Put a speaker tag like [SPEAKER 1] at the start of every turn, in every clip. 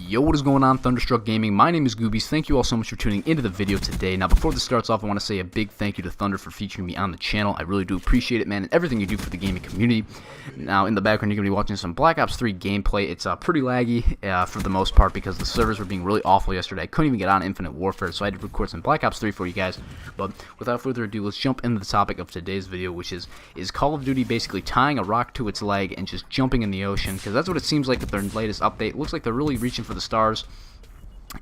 [SPEAKER 1] Yo, what is going on, Thunderstruck Gaming? My name is Goobies. Thank you all so much for tuning into the video today. Now, before this starts off, I want to say a big thank you to Thunder for featuring me on the channel. I really do appreciate it, man, and everything you do for the gaming community. Now, in the background, you're going to be watching some Black Ops 3 gameplay. It's pretty laggy for the most part because the servers were being really awful yesterday. I couldn't even get on Infinite Warfare, so I had to record some Black Ops 3 for you guys. But without further ado, let's jump into the topic of today's video, which is Call of Duty basically tying a rock to its leg and just jumping in the ocean? Because that's what it seems like with their latest update. It looks like they're really reaching for the stars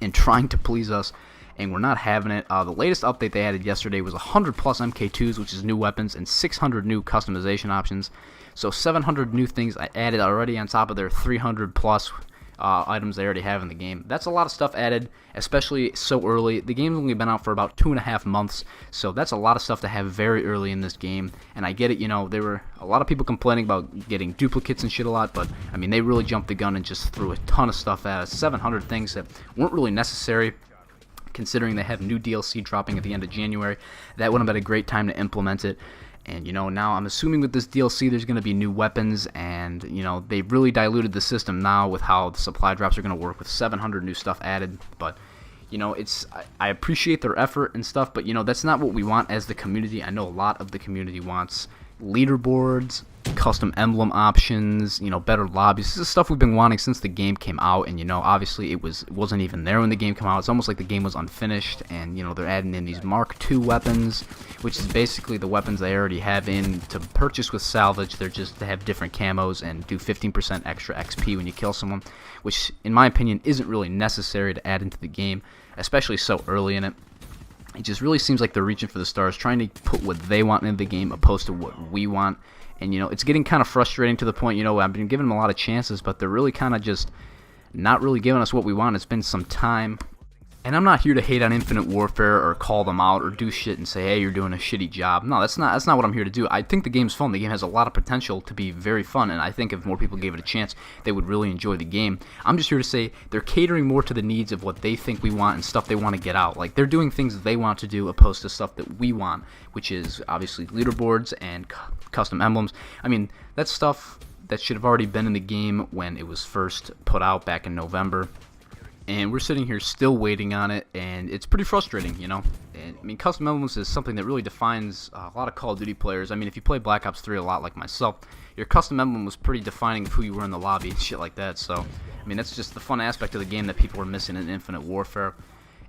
[SPEAKER 1] and trying to please us, and we're not having it. The latest update they added yesterday was 100 plus MK2s, which is new weapons, and 600 new customization options. So 700 new things I added already on top of their 300 plus items they already have in the game. That's a lot of stuff added, especially so early. The game's only been out for about 2.5 months, so that's a lot of stuff to have very early in this game. And I get it, you know, there were a lot of people complaining about getting duplicates and shit a lot, but I mean, they really jumped the gun and just threw a ton of stuff at us. 700 things that weren't really necessary, considering they have new DLC dropping at the end of January. That would have been a great time to implement it. And, you know, now I'm assuming with this DLC there's going to be new weapons, and, you know, they've really diluted the system now with how the supply drops are going to work with 700 new stuff added. But, you know, I appreciate their effort and stuff, but, you know, that's not what we want as the community. I know a lot of the community wants leaderboards, custom emblem options, you know, better lobbies. This is stuff we've been wanting since the game came out, and, you know, obviously it wasn't even there when the game came out. It's almost like the game was unfinished, and, you know, they're adding in these Mark II weapons, which is basically the weapons they already have in to purchase with salvage. They have different camos and do 15% extra XP when you kill someone, which in my opinion isn't really necessary to add into the game, especially so early in it. It just really seems like they're reaching for the stars, trying to put what they want into the game opposed to what we want. And, you know, it's getting kind of frustrating to the point, you know, I've been giving them a lot of chances, but they're really kind of just not really giving us what we want. It's been some time. And I'm not here to hate on Infinite Warfare or call them out or do shit and say, hey, you're doing a shitty job. No, that's not what I'm here to do. I think the game's fun. The game has a lot of potential to be very fun, and I think if more people gave it a chance, they would really enjoy the game. I'm just here to say they're catering more to the needs of what they think we want and stuff they want to get out. Like, they're doing things that they want to do opposed to stuff that we want, which is obviously leaderboards and custom emblems. I mean, that's stuff that should have already been in the game when it was first put out back in November. And we're sitting here still waiting on it, and it's pretty frustrating, you know. And, I mean, custom emblems is something that really defines a lot of Call of Duty players. I mean, if you play Black Ops 3 a lot like myself, your custom emblem was pretty defining of who you were in the lobby and shit like that. So, I mean, that's just the fun aspect of the game that people are missing in Infinite Warfare.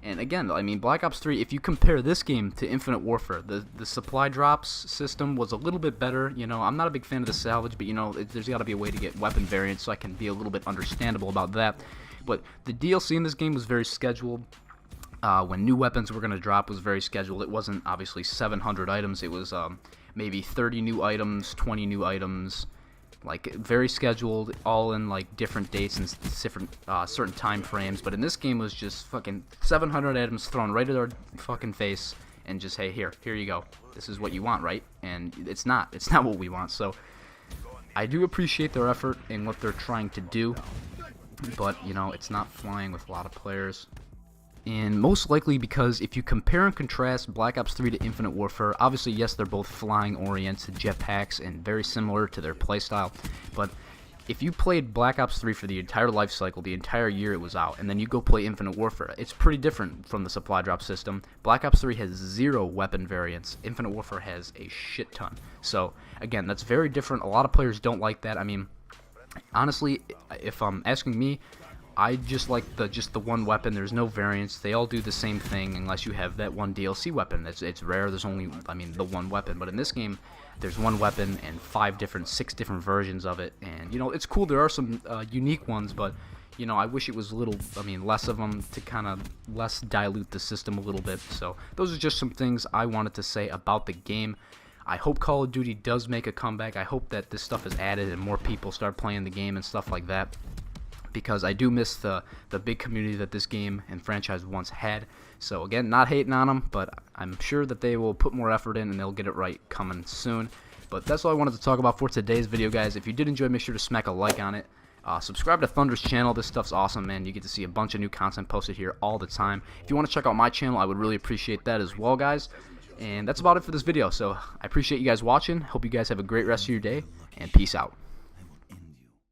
[SPEAKER 1] And again, I mean, Black Ops 3, if you compare this game to Infinite Warfare, the supply drops system was a little bit better. You know, I'm not a big fan of the salvage, but, you know, there's got to be a way to get weapon variants, so I can be a little bit understandable about that. But the DLC in this game was very scheduled. When new weapons were going to drop was very scheduled. It wasn't obviously 700 items. It was maybe 30 new items, 20 new items, like very scheduled, all in like different dates and different certain time frames. But in this game, it was just fucking 700 items thrown right at our fucking face, and just, hey, here you go. This is what you want, right? And it's not what we want. So I do appreciate their effort in what they're trying to do. But, you know, it's not flying with a lot of players. And most likely because if you compare and contrast Black Ops 3 to Infinite Warfare, obviously, yes, they're both flying-oriented jetpacks and very similar to their playstyle. But if you played Black Ops 3 for the entire life cycle, the entire year it was out, and then you go play Infinite Warfare, it's pretty different from the supply drop system. Black Ops 3 has 0 weapon variants. Infinite Warfare has a shit ton. So, again, that's very different. A lot of players don't like that. I mean, honestly, if I'm asking me, I just like the one weapon. There's no variants. They all do the same thing unless you have that one DLC weapon. It's rare. There's only, I mean, the one weapon. But in this game, there's one weapon and 6 different versions of it. And, you know, it's cool. There are some unique ones, but, you know, I wish it was less of them to kind of less dilute the system a little bit. So those are just some things I wanted to say about the game. I hope Call of Duty does make a comeback. I hope that this stuff is added and more people start playing the game and stuff like that, because I do miss the big community that this game and franchise once had. So again, not hating on them, but I'm sure that they will put more effort in and they'll get it right coming soon. But that's all I wanted to talk about for today's video, guys. If you did enjoy, make sure to smack a like on it. Subscribe to Thunder's channel. This stuff's awesome, man. You get to see a bunch of new content posted here all the time. If you want to check out my channel, I would really appreciate that as well, guys. And that's about it for this video. So I appreciate you guys watching. Hope you guys have a great rest of your day, and peace out.